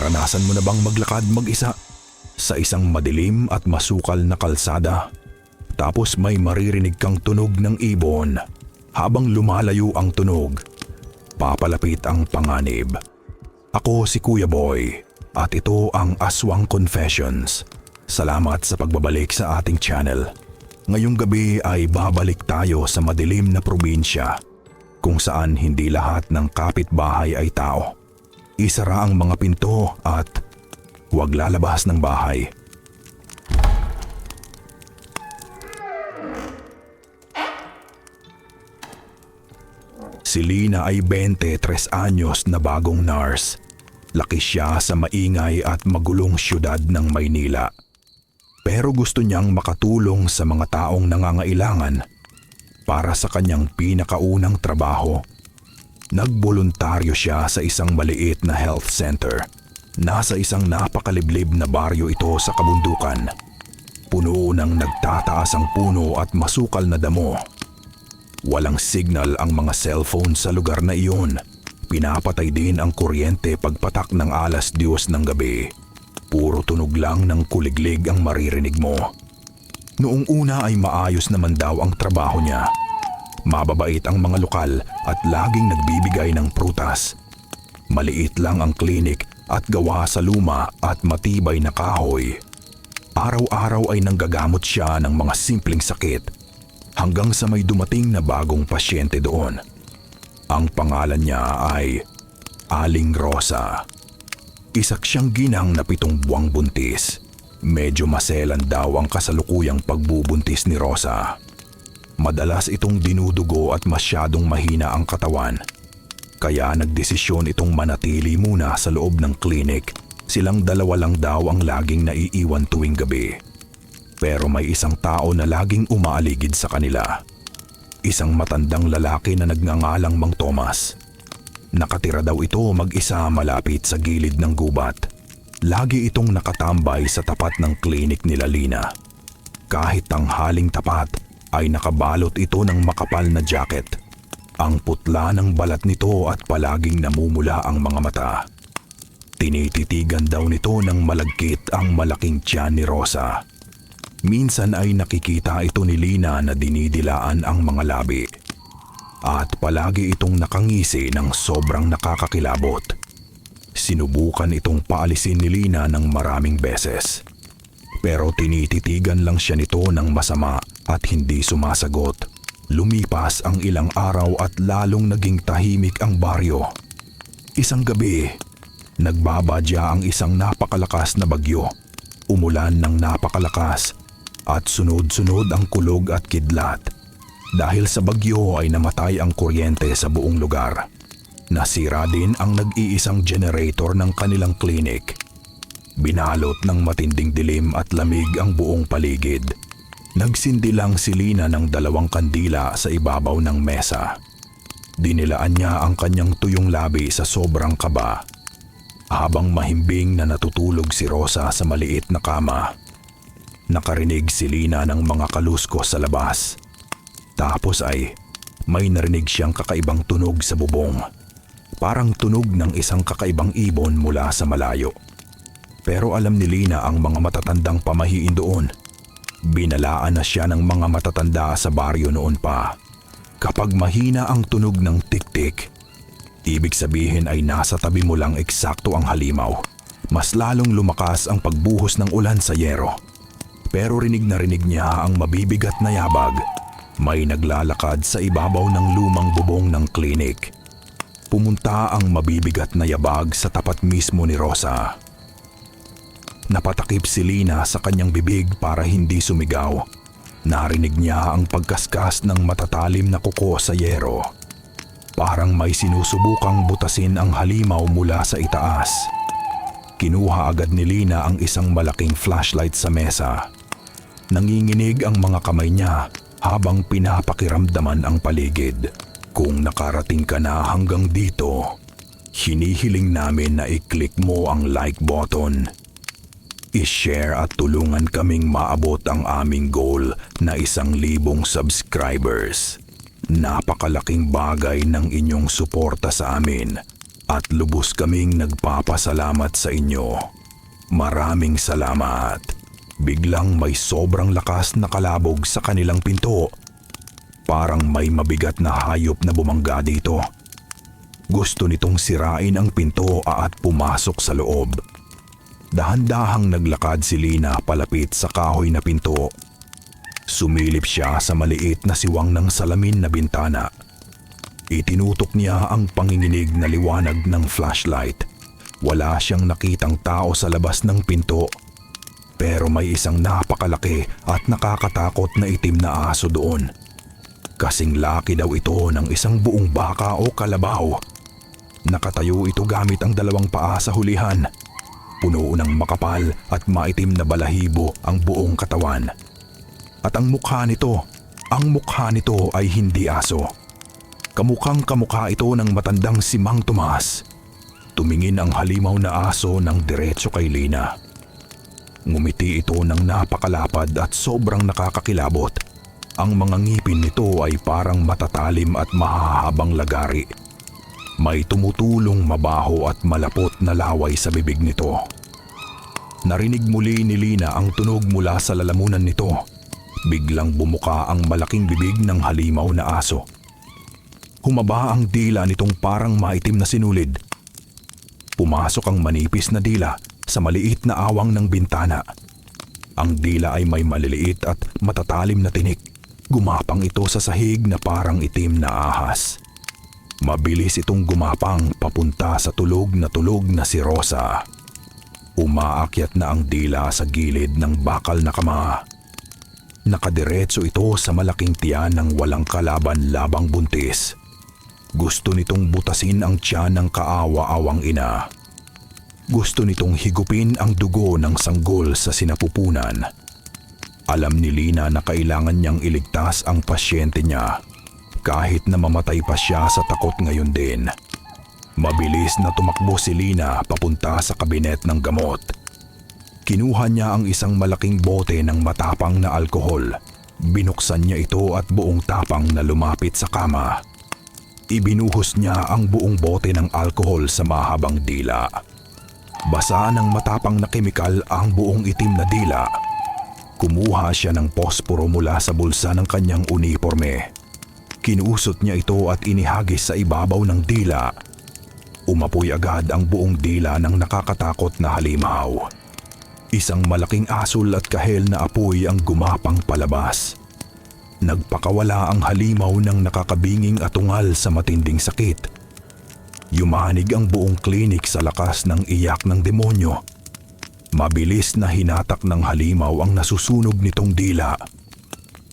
Naranasan mo na bang maglakad mag-isa sa isang madilim at masukal na kalsada? Tapos may maririnig kang tunog ng ibon. Habang lumalayo ang tunog, papalapit ang panganib. Ako si Kuya Boy at ito ang Aswang Confessions. Salamat sa pagbabalik sa ating channel. Ngayong gabi ay babalik tayo sa madilim na probinsya kung saan hindi lahat ng kapitbahay ay tao. Isara ang mga pinto at huwag lalabas ng bahay. Si Lina ay 23 anyos na bagong nurse. Laki siya sa maingay at magulong syudad ng Maynila. Pero gusto niyang makatulong sa mga taong nangangailangan para sa kanyang pinakaunang trabaho. Nagboluntaryo siya sa isang maliit na health center. Nasa isang napakaliblib na baryo ito sa kabundukan. Puno ng nagtataas ang puno at masukal na damo. Walang signal ang mga cellphone sa lugar na iyon. Pinapatay din ang kuryente pagpatak ng 2:00 ng gabi. Puro tunog lang ng kuliglig ang maririnig mo. Noong una ay maayos naman daw ang trabaho niya. Mababait ang mga lokal at laging nagbibigay ng prutas. Maliit lang ang klinik at gawa sa luma at matibay na kahoy. Araw-araw ay nanggagamot siya ng mga simpleng sakit hanggang sa may dumating na bagong pasyente doon. Ang pangalan niya ay Aling Rosa. Isak siyang ginang na 7 buwang buntis. Medyo maselan daw ang kasalukuyang pagbubuntis ni Rosa. Madalas itong dinudugo at masyadong mahina ang katawan. Kaya nagdesisyon itong manatili muna sa loob ng klinik. Silang dalawa lang daw ang laging naiiwan tuwing gabi. Pero may isang tao na laging umaaligid sa kanila. Isang matandang lalaki na nagngangalang Mang Tomas. Nakatira daw ito mag-isa malapit sa gilid ng gubat. Lagi itong nakatambay sa tapat ng klinik nila Lina. Kahit tanghaling tapat ay nakabalot ito ng makapal na jacket. Ang putla ng balat nito at palaging namumula ang mga mata. Tinititigan daw nito ng malagkit ang malaking tiyan ni Rosa. Minsan ay nakikita ito ni Lina na dinidilaan ang mga labi. At palagi itong nakangisi ng sobrang nakakakilabot. Sinubukan itong paalisin ni Lina ng maraming beses. Pero tinititigan lang siya nito ng masama at hindi sumasagot. Lumipas ang ilang araw at lalong naging tahimik ang baryo. Isang gabi, nagbabadya ang isang napakalakas na bagyo. Umulan ng napakalakas at sunod-sunod ang kulog at kidlat. Dahil sa bagyo ay namatay ang kuryente sa buong lugar. Nasira din ang nag-iisang generator ng kanilang klinik. Binalot ng matinding dilim at lamig ang buong paligid. Nagsindi lang si Lina ng 2 kandila sa ibabaw ng mesa. Dinilaan niya ang kanyang tuyong labi sa sobrang kaba. Habang mahimbing na natutulog si Rosa sa maliit na kama, nakarinig si Lina ng mga kaluskos sa labas. Tapos ay may narinig siyang kakaibang tunog sa bubong. Parang tunog ng isang kakaibang ibon mula sa malayo. Pero alam ni Lina ang mga matatandang pamahiin doon. Binalaan na siya ng mga matatanda sa baryo noon pa. Kapag mahina ang tunog ng tik-tik, ibig sabihin ay nasa tabi mo lang eksakto ang halimaw. Mas lalong lumakas ang pagbuhos ng ulan sa yero. Pero rinig na rinig niya ang mabibigat na yabag. May naglalakad sa ibabaw ng lumang bubong ng klinik. Pumunta ang mabibigat na yabag sa tapat mismo ni Rosa. Napatakip si Lina sa kanyang bibig para hindi sumigaw. Narinig niya ang pagkaskas ng matatalim na kuko sa yero. Parang may sinusubukang butasin ang halimaw mula sa itaas. Kinuha agad ni Lina ang isang malaking flashlight sa mesa. Nanginginig ang mga kamay niya habang pinapakiramdaman ang paligid. Kung nakarating ka na hanggang dito, hinihiling namin na i-click mo ang like button. I-share at tulungan kaming maabot ang aming goal na 1,000 subscribers. Napakalaking bagay ng inyong suporta sa amin At lubos kaming nagpapasalamat sa inyo. Maraming salamat. Biglang may sobrang lakas na kalabog sa kanilang pinto. Parang may mabigat na hayop na bumangga dito. Gusto nitong sirain ang pinto at pumasok sa loob. Dahan-dahang naglakad si Lina palapit sa kahoy na pinto. Sumilip siya sa maliit na siwang ng salamin na bintana. Itinutok niya ang panginginig na liwanag ng flashlight. Wala siyang nakitang tao sa labas ng pinto. Pero may isang napakalaki at nakakatakot na itim na aso doon. Kasing laki daw ito ng isang buong baka o kalabaw. Nakatayo ito gamit ang dalawang paa sa hulihan. Puno ng makapal at maitim na balahibo ang buong katawan. At ang mukha nito ay hindi aso. Kamukhang kamukha ito ng matandang si Mang Tomas. Tumingin ang halimaw na aso ng diretso kay Lina. Ngumiti ito ng napakalapad at sobrang nakakakilabot. Ang mga ngipin nito ay parang matatalim at mahahabang lagari. May tumutulong mabaho at malapot na laway sa bibig nito. Narinig muli ni Lina ang tunog mula sa lalamunan nito. Biglang bumuka ang malaking bibig ng halimaw na aso. Humaba ang dila nitong parang maitim na sinulid. Pumasok ang manipis na dila sa maliit na awang ng bintana. Ang dila ay may maliliit at matatalim na tinik. Gumapang ito sa sahig na parang itim na ahas. Mabilis itong gumapang papunta sa tulog na si Rosa. Umaakyat na ang dila sa gilid ng bakal na kama. Nakadiretso ito sa malaking tiyan ng walang kalaban-labang buntis. Gusto nitong butasin ang tiyan ng kaawa-awang ina. Gusto nitong higupin ang dugo ng sanggol sa sinapupunan. Alam ni Lina na kailangan niyang iligtas ang pasyente niya. Kahit na mamatay pa siya sa takot ngayon din. Mabilis na tumakbo si Lina papunta sa kabinet ng gamot. Kinuha niya ang isang malaking bote ng matapang na alkohol. Binuksan niya ito at buong tapang na lumapit sa kama. Ibinuhos niya ang buong bote ng alkohol sa mahabang dila. Basa ng matapang na kemikal ang buong itim na dila. Kumuha siya ng posporo mula sa bulsa ng kanyang uniforme. Kinuusot niya ito at inihagis sa ibabaw ng dila. Umapoy agad ang buong dila ng nakakatakot na halimaw. Isang malaking asul at kahel na apoy ang gumapang palabas. Nagpakawala ang halimaw ng nakakabinging atungal sa matinding sakit. Yumanig ang buong klinik sa lakas ng iyak ng demonyo. Mabilis na hinatak ng halimaw ang nasusunog nitong dila.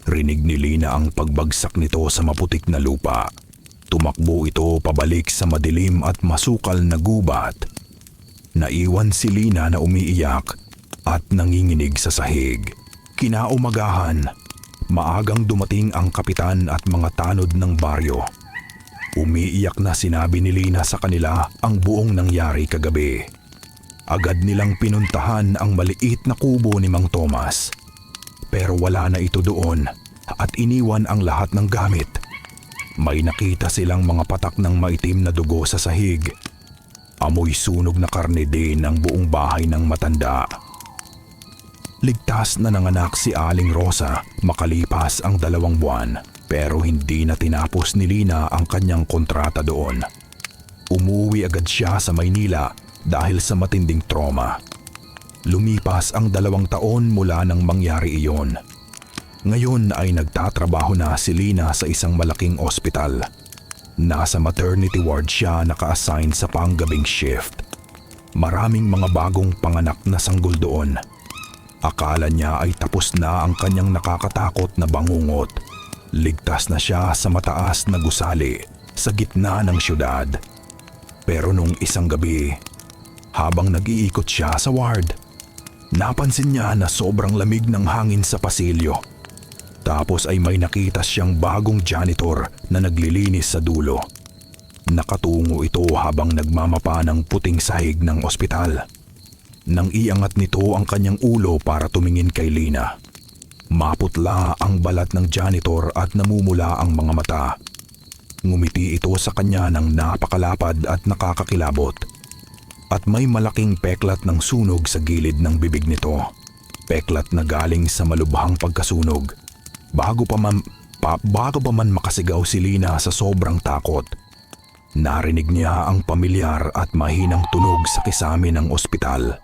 Rinig ni Lina ang pagbagsak nito sa maputik na lupa. Tumakbo ito pabalik sa madilim at masukal na gubat. Naiwan si Lina na umiiyak at nanginginig sa sahig. Kinaumagahan, maagang dumating ang kapitan at mga tanod ng baryo. Umiiyak na sinabi ni Lina sa kanila ang buong nangyari kagabi. Agad nilang pinuntahan ang maliit na kubo ni Mang Tomas. Pero wala na ito doon at iniwan ang lahat ng gamit. May nakita silang mga patak ng maitim na dugo sa sahig. Amoy sunog na karne din ang buong bahay ng matanda. Ligtas na nanganak si Aling Rosa makalipas ang 2 buwan, pero hindi na tinapos ni Lina ang kanyang kontrata doon. Umuwi agad siya sa Maynila dahil sa matinding trauma. Lumipas ang 2 taon mula nang mangyari iyon. Ngayon ay nagtatrabaho na si Lina sa isang malaking ospital. Nasa maternity ward siya naka-assign sa panggabing shift. Maraming mga bagong panganak na sanggol doon. Akala niya ay tapos na ang kanyang nakakatakot na bangungot. Ligtas na siya sa mataas na gusali sa gitna ng syudad. Pero nung isang gabi, habang nag-iikot siya sa ward, napansin niya na sobrang lamig ng hangin sa pasilyo. Tapos ay may nakita siyang bagong janitor na naglilinis sa dulo. Nakatungo ito habang nagmamapa ng puting sahig ng ospital. Nang iangat nito ang kanyang ulo para tumingin kay Lina. Maputla ang balat ng janitor at namumula ang mga mata. ngumiti ito sa kanya ng napakalapad at nakakakilabot. At may malaking peklat ng sunog sa gilid ng bibig nito. Peklat na galing sa malubhang pagkasunog. Bago pa man makasigaw si Lina sa sobrang takot, narinig niya ang pamilyar at mahinang tunog sa kisame ng ospital.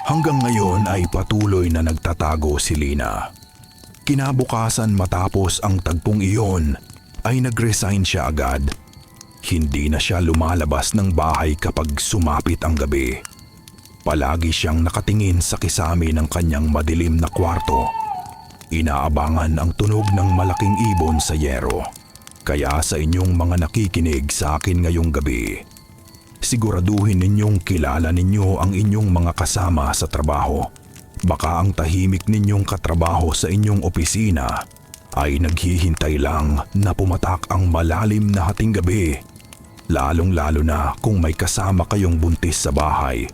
Hanggang ngayon ay patuloy na nagtatago si Lina. Kinabukasan matapos ang tagpong iyon ay nag-resign siya agad. Hindi na siya lumalabas ng bahay kapag sumapit ang gabi. Palagi siyang nakatingin sa kisame ng kanyang madilim na kwarto. Inaabangan ang tunog ng malaking ibon sa yero. Kaya sa inyong mga nakikinig sa akin ngayong gabi, siguraduhin ninyong kilala ninyo ang inyong mga kasama sa trabaho. Baka ang tahimik ninyong katrabaho sa inyong opisina ay naghihintay lang na pumatak ang malalim na hating gabi. Lalong-lalo na kung may kasama kayong buntis sa bahay.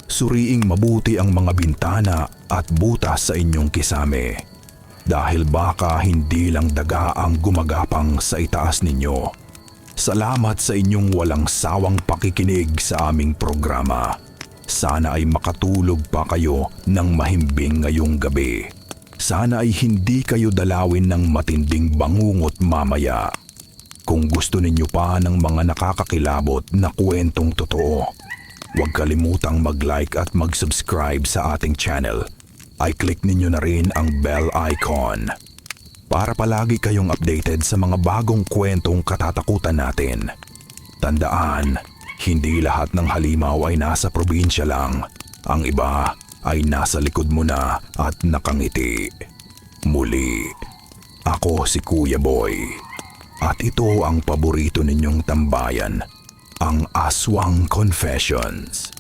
Suriing mabuti ang mga bintana at butas sa inyong kisame. Dahil baka hindi lang daga ang gumagapang sa itaas ninyo. Salamat sa inyong walang sawang pakikinig sa aming programa. Sana ay makatulog pa kayo ng mahimbing ngayong gabi. Sana ay hindi kayo dalawin ng matinding bangungot mamaya. Kung gusto ninyo pa ng mga nakakakilabot na kwentong totoo, huwag kalimutang mag-like at mag-subscribe sa ating channel. Ay click ninyo na rin ang bell icon para palagi kayong updated sa mga bagong kwentong katatakutan natin. Tandaan, hindi lahat ng halimaw ay nasa probinsya lang. Ang iba ay nasa likod mo na at nakangiti. Muli, ako si Kuya Boy. At ito ang paborito ninyong tambayan, ang Aswang Confessions.